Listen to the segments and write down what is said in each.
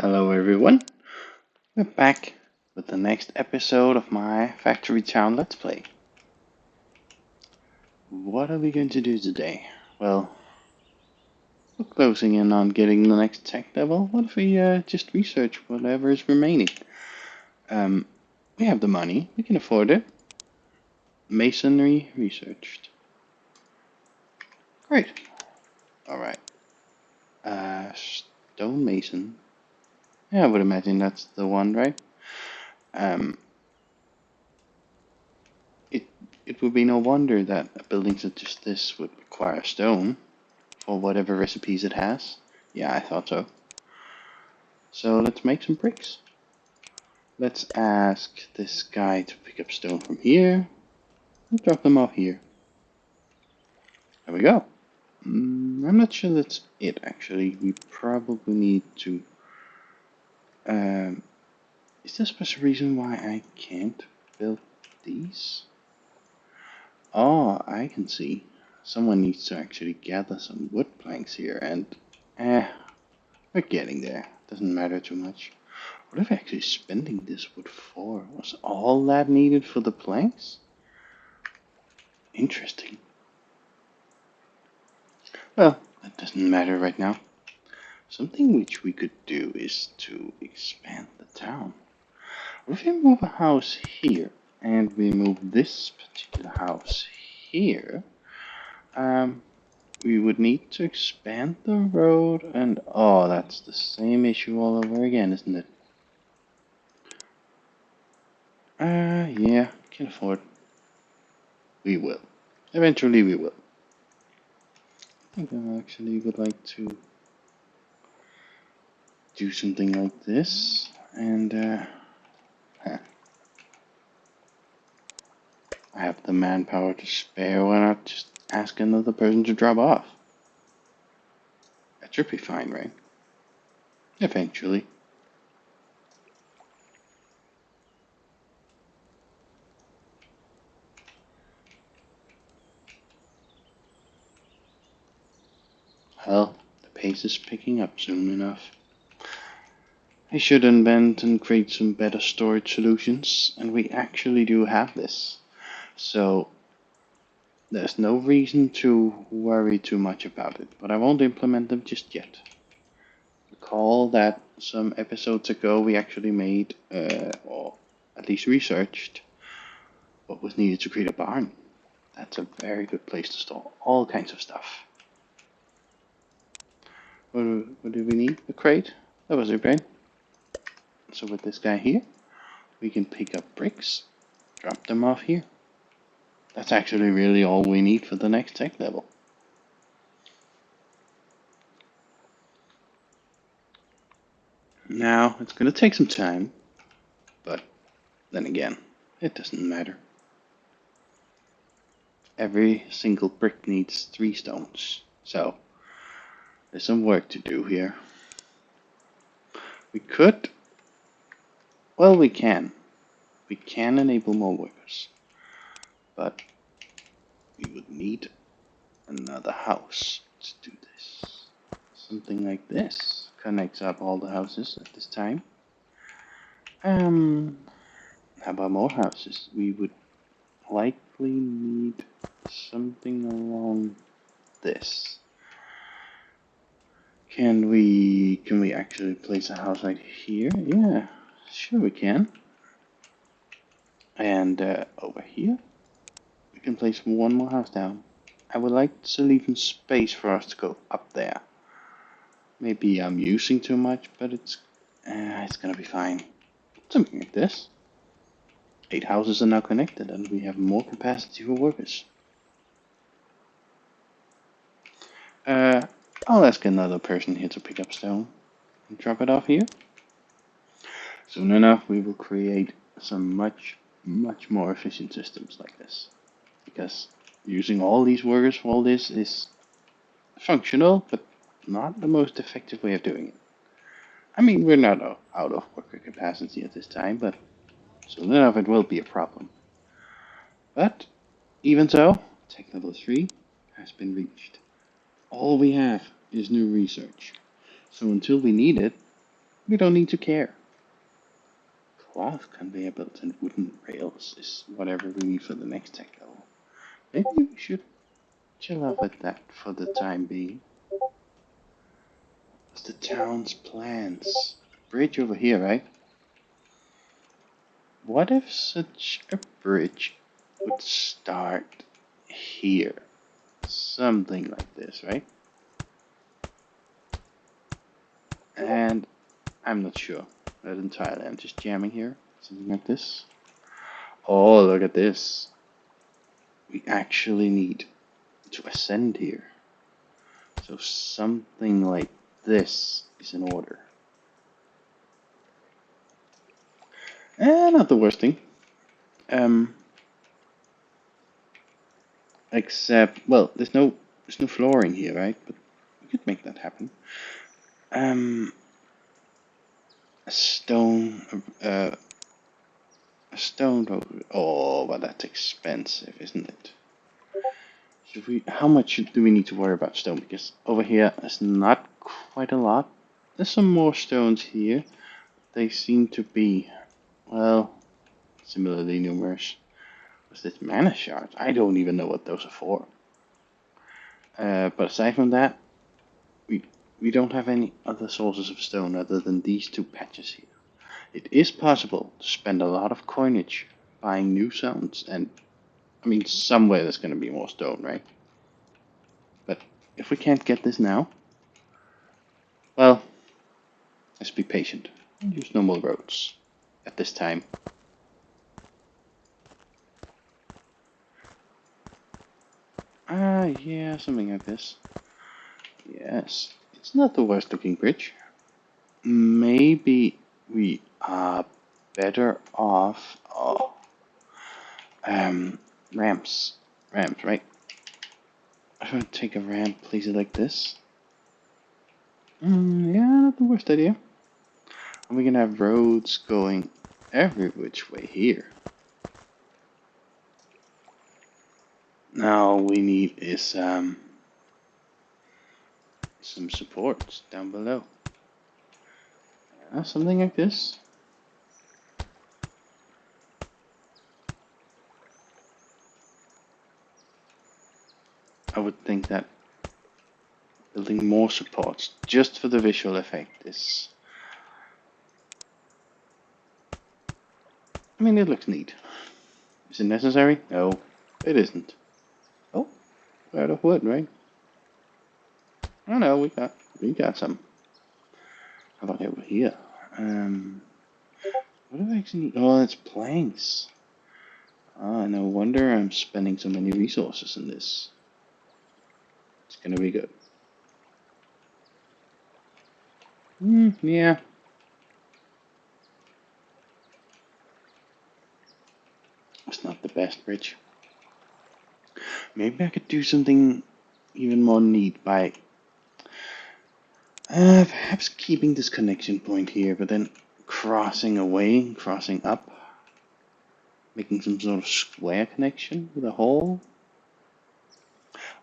Hello everyone, we're back with the next episode of my Factory Town Let's Play. What are we going to do today? Well, we're closing in on getting the next tech level. What if we just research whatever is remaining? We have the money, we can afford it. Masonry researched. Great. Alright. Stonemason. Yeah, I would imagine that's the one, right? Um, it would be no wonder that a building such as this would require stone for whatever recipes it has. Yeah, I thought so. So let's make some bricks. Let's ask this guy to pick up stone from here and drop them off here. There we go. I'm not sure that's it actually. We probably need to... is there a special reason why I can't build these? Oh, I can see. Someone needs to actually gather some wood planks here and... we're getting there. Doesn't matter too much. What are we actually spending this wood for? Was all that needed for the planks? Interesting. Well, that doesn't matter right now. Something which we could do is to expand the town. If we move a house here and we move this particular house here, we would need to expand the road and oh, that's the same issue all over again, isn't it? Yeah, can afford. We will. Eventually we will. I think I actually would like to do something like this, and I have the manpower to spare. Why not just ask another person to drop off? That should be fine, right? Eventually. Well, the pace is picking up soon enough. I should invent and create some better storage solutions, and we actually do have this. So there's no reason to worry too much about it, but I won't implement them just yet. Recall that some episodes ago we actually made, or at least researched, what was needed to create a barn. That's a very good place to store all kinds of stuff. What do we need? A crate? That was it, right? So with this guy here, we can pick up bricks, drop them off here. That's actually really all we need for the next tech level. Now, it's going to take some time, but then again, it doesn't matter. Every single brick needs 3 stones, so there's some work to do here. We could, well, we can. We can enable more workers, but we would need another house to do this. Something like this connects up all the houses at this time. How about more houses? We would likely need something along this. Can we actually place a house right here? Yeah, sure we can. And over here, we can place one more house down. I would like to leave some space for us to go up there. Maybe I'm using too much, but it's gonna be fine. Something like this. 8 houses are now connected, and we have more capacity for workers. I'll ask another person here to pick up stone and drop it off here. Soon enough, we will create some much more efficient systems like this. Because using all these workers for all this is functional, but not the most effective way of doing it. I mean, we're not out of worker capacity at this time, but soon enough it will be a problem. But even so, tech level 3 has been reached. All we have is new research. So until we need it, We don't need to care. Cloth conveyor belts and wooden rails is whatever we need for the next tech level. Maybe we should chill out at that for the time being. What's the town's plans? Bridge over here, right? What if such a bridge would start here? Something like this, right? And I'm not sure. Not entirely. I'm just jamming here. Something like this. Oh, look at this. We actually need to ascend here. So something like this is in order. Not the worst thing. Except, well, there's no flooring here, right? But we could make that happen. A stone, a stone. Oh, but that's expensive, isn't it? How much do we need to worry about stone? Because over here is not quite a lot. There's some more stones here. They seem to be, well, similarly numerous. What's this? Mana shards? I don't even know what those are for. But aside from that, we don't have any other sources of stone other than these two patches here. It is possible to spend a lot of coinage buying new stones, and I mean, somewhere there's going to be more stone, right? But if we can't get this now, well, let's be patient. Use normal roads at this time. Yeah, something like this. Yes, it's not the worst looking bridge. Maybe we are better off. Oh, ramps. Ramps, right? I'm gonna take a ramp, place it like this. Yeah, not the worst idea. And we can have roads going every which way here. Now we need is some supports down below. Something like this. I would think that building more supports just for the visual effect is. I mean, it looks neat. Is it necessary? No, it isn't. Oh, we're out of wood, right? Oh no, we got some. How about over here? What do I actually need? Oh, it's planks. Ah, no wonder I'm spending so many resources in this. It's gonna be good. Yeah. It's not the best bridge. Maybe I could do something even more neat by perhaps keeping this connection point here, but then crossing away, crossing up, making some sort of square connection with a hole.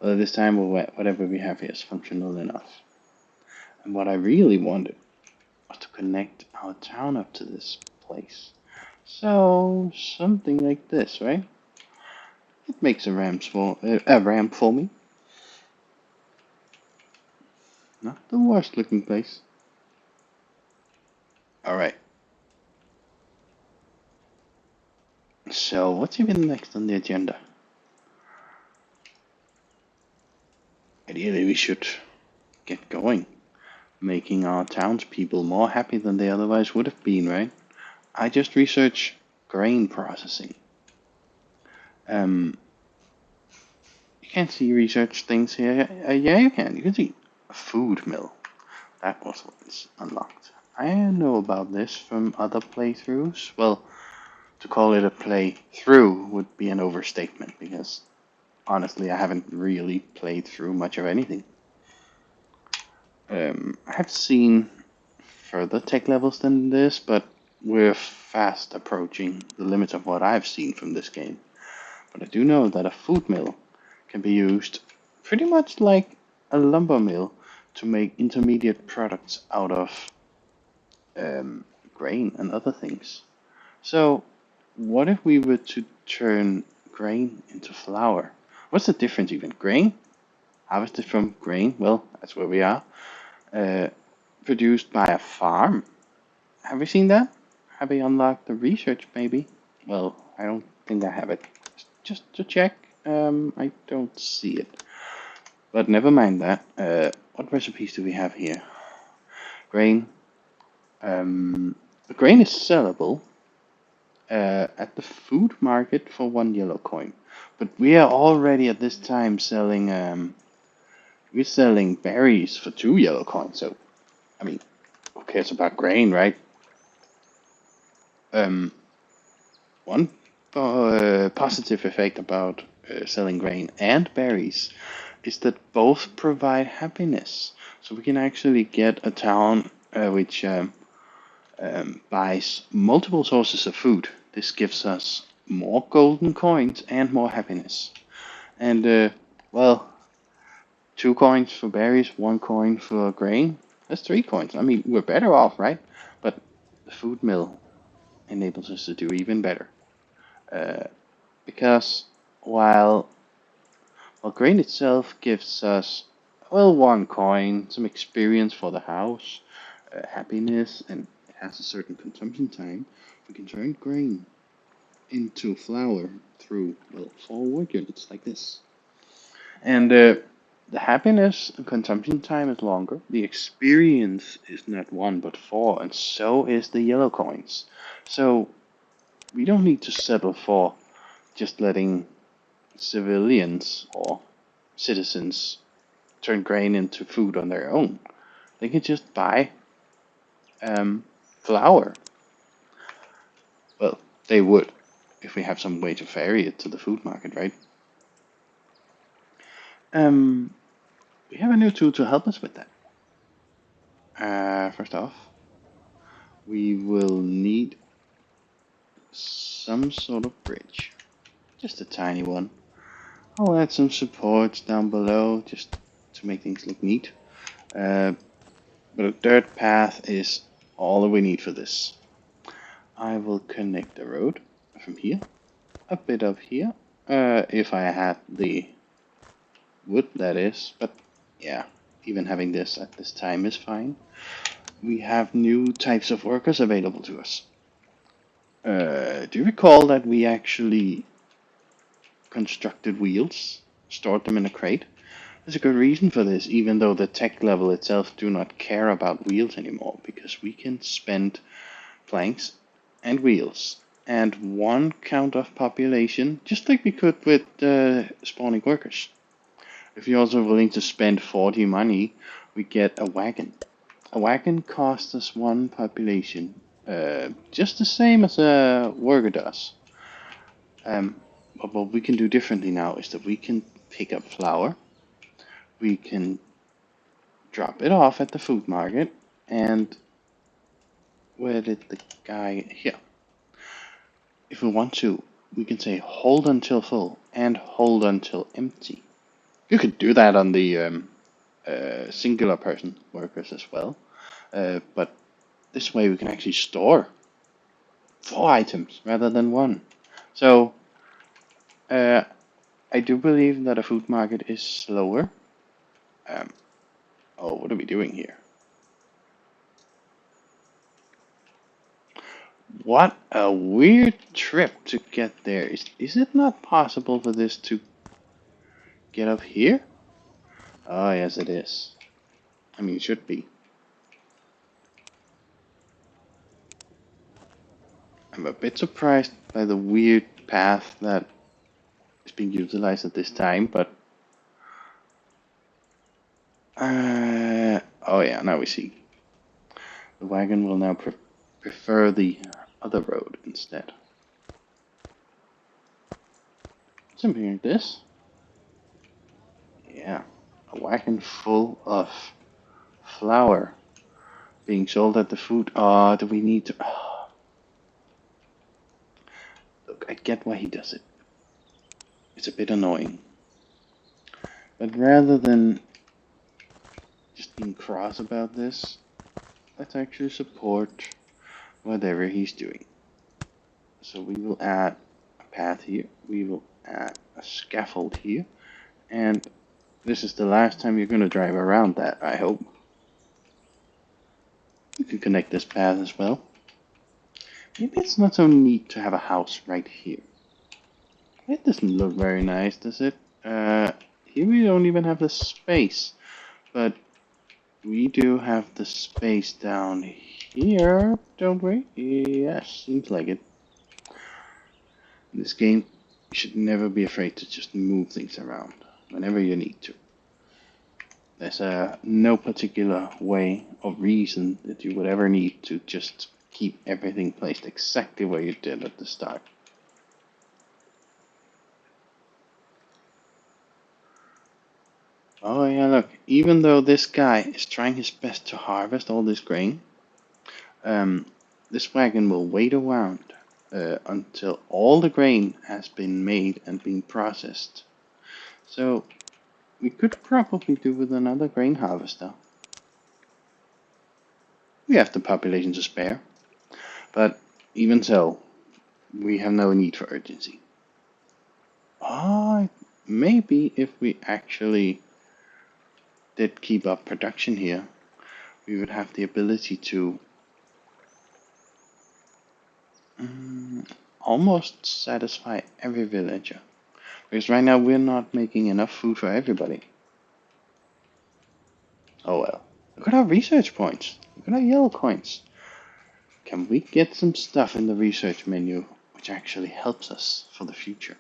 Although this time whatever we have here is functional enough. And what I really wanted was to connect our town up to this place. So something like this, right? It makes a ramp for me. Not the worst looking place. Alright. So what's even next on the agenda? Ideally we should get going. Making our townspeople more happy than they otherwise would have been, right? I just researched grain processing. You can't see research things here. Yeah, you can. You can see a food mill. That was what's unlocked. I know about this from other playthroughs. Well, to call it a playthrough would be an overstatement because honestly, I haven't really played through much of anything. I have seen further tech levels than this, but we're fast approaching the limits of what I've seen from this game. But I do know that a food mill can be used pretty much like a lumber mill to make intermediate products out of um, grain and other things. So, what if we were to turn grain into flour? What's the difference even? Grain, harvested from grain, well, that's where we are, uh, produced by a farm. Have we seen that? Have we unlocked the research, maybe? Well, I don't think I have it. Just to check, I don't see it. But never mind that. What recipes do we have here? Grain. The grain is sellable at the food market for 1 yellow coin. But we are already at this time selling we're selling berries for 2 yellow coins. So I mean, who cares about grain, right? Um, one positive effect about selling grain and berries is that both provide happiness. So we can actually get a town which buys multiple sources of food. This gives us more golden coins and more happiness. And well, 2 coins for berries, 1 coin for grain. That's 3 coins. I mean, we're better off, right? But the food mill enables us to do even better. Uh, because while grain itself gives us, well, 1 coin, some experience for the house, happiness, and it has a certain consumption time, we can turn grain into flour through, well, 4 work units like this. And the happiness and consumption time is longer. The experience is not 1 but 4, and so is the yellow coins. So we don't need to settle for just letting civilians or citizens turn grain into food on their own. They can just buy flour. Well, they would if we have some way to ferry it to the food market, right? Um, we have a new tool to help us with that. First off, we will need some sort of bridge, just a tiny one. I'll add some supports down below just to make things look neat. Uh, but a dirt path is all that we need for this. I will connect the road from here, a bit up here, if I had the wood, that is. But yeah, even having this at this time is fine. We have new types of workers available to us. Do you recall that we actually constructed wheels, stored them in a crate? There's a good reason for this, even though the tech level itself do not care about wheels anymore, because we can spend planks and wheels and 1 count of population, just like we could with spawning workers. If you're also willing to spend 40 money, we get a wagon. A wagon costs us 1 population, just the same as a worker does. But what we can do differently now is that we can pick up flour, we can drop it off at the food market, and where did the guy here? If we want to, we can say hold until full and hold until empty. You could do that on the singular person workers as well, but this way we can actually store 4 items rather than one. So uh, I do believe that a food market is slower. Um, oh, what are we doing here? What a weird trip to get there. Is it not possible for this to get up here? Oh, yes, it is. I mean, it should be. I'm a bit surprised by the weird path that is being utilized at this time, but oh yeah, now we see. The wagon will now prefer the other road instead. Something like this. Yeah, a wagon full of flour being sold at the food. Do we need to? Oh, look, I get why he does it. It's a bit annoying. But rather than just being cross about this, let's actually support whatever he's doing. So we will add a path here. We will add a scaffold here. And this is the last time you're going to drive around that, I hope. You can connect this path as well. Maybe it's not so neat to have a house right here. It doesn't look very nice, does it? Here we don't even have the space. But we do have the space down here, don't we? Yes, seems like it. In this game, you should never be afraid to just move things around whenever you need to. There's no particular way or reason that you would ever need to just keep everything placed exactly where you did at the start. Oh yeah, look, even though this guy is trying his best to harvest all this grain, this wagon will wait around until all the grain has been made and been processed. So we could probably do with another grain harvester. We have the population to spare, but even so, we have no need for urgency. Maybe if we actually did keep up production here, we would have the ability to almost satisfy every villager. Because right now we're not making enough food for everybody. Oh well. Look at our research points. Look at our yellow coins. Can we get some stuff in the research menu which actually helps us for the future?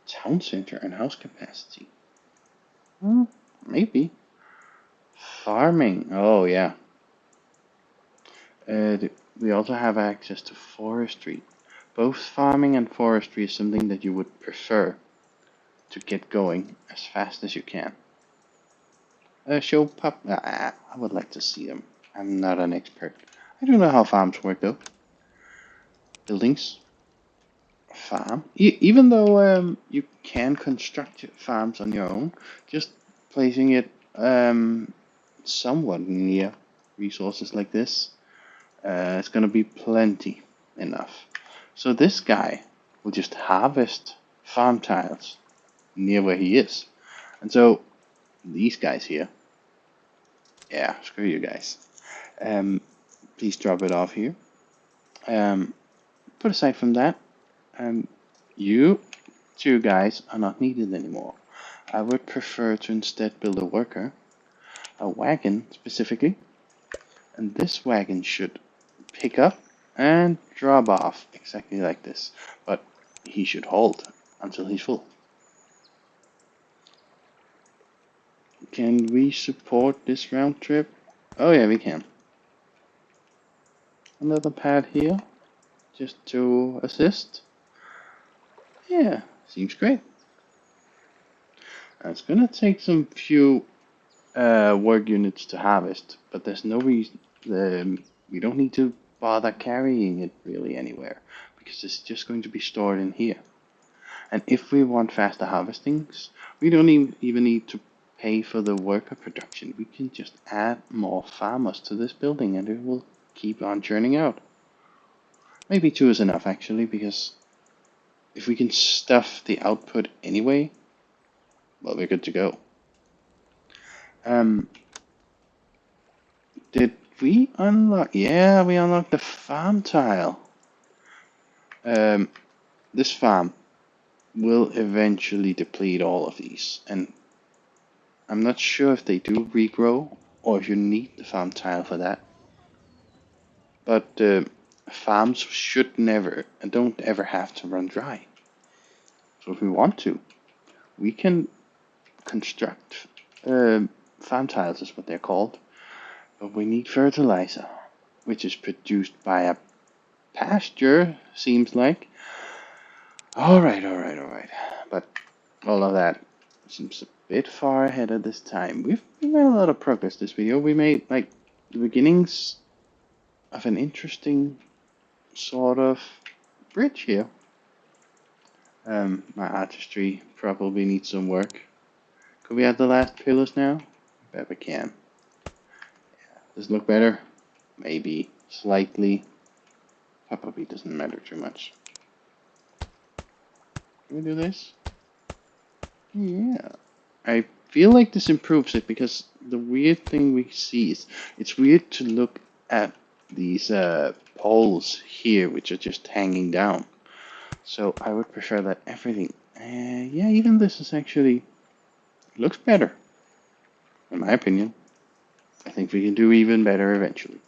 Town center and house capacity. Maybe. Farming. Oh yeah. We also have access to forestry. Both farming and forestry is something that you would prefer to get going as fast as you can. Show pup. I would like to see them. I'm not an expert. I don't know how farms work though. Buildings. Farm. Even though you can construct farms on your own, just placing it somewhat near resources like this, it's going to be plenty enough. So this guy will just harvest farm tiles near where he is. And so these guys here, yeah, screw you guys. Please drop it off here. But aside from that, you two guys are not needed anymore. I would prefer to instead build a worker, a wagon specifically, and this wagon should pick up and drop off exactly like this. But he should hold until he's full. Can we support this round trip? Oh yeah, we can. Another pad here, just to assist. Yeah, seems great. It's gonna take some few work units to harvest, but there's no reason. We don't need to bother carrying it really anywhere because it's just going to be stored in here. And if we want faster harvestings, we don't even need to pay for the worker production. We can just add more farmers to this building and it will keep on churning out. Maybe two is enough actually, because if we can stuff the output anyway, well, we're good to go. Did we unlock? Yeah, we unlocked the farm tile. This farm will eventually deplete all of these, and I'm not sure if they do regrow or if you need the farm tile for that. But farms should never and don't ever have to run dry. So if we want to, we can construct farm tiles is what they're called. But we need fertilizer, which is produced by a pasture, seems like. Alright. But all of that seems a bit far ahead at this time. We've made a lot of progress this video. We made like the beginnings of an interesting sort of bridge here. My artistry probably needs some work. Could we add the last pillars now? I bet we can. Yeah. Does it look better? maybe slightly. Probably doesn't matter too much. Can we do this? Yeah. I feel like this improves it because the weird thing we see is it's weird to look at these poles here, which are just hanging down. So I would prefer that everything. Yeah, even this is actually looks better, in my opinion. I think we can do even better eventually.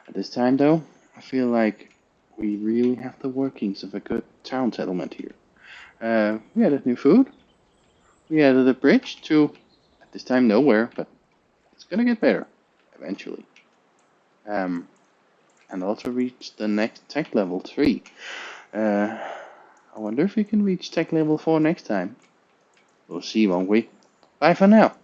At this time, though, I feel like we really have the workings of a good town settlement here. We added new food. We added a bridge to, at this time, nowhere, but it's gonna get better eventually. Um, and also reach the next tech level 3. Uh, I wonder if we can reach tech level 4 next time. We'll see, won't we? Bye for now.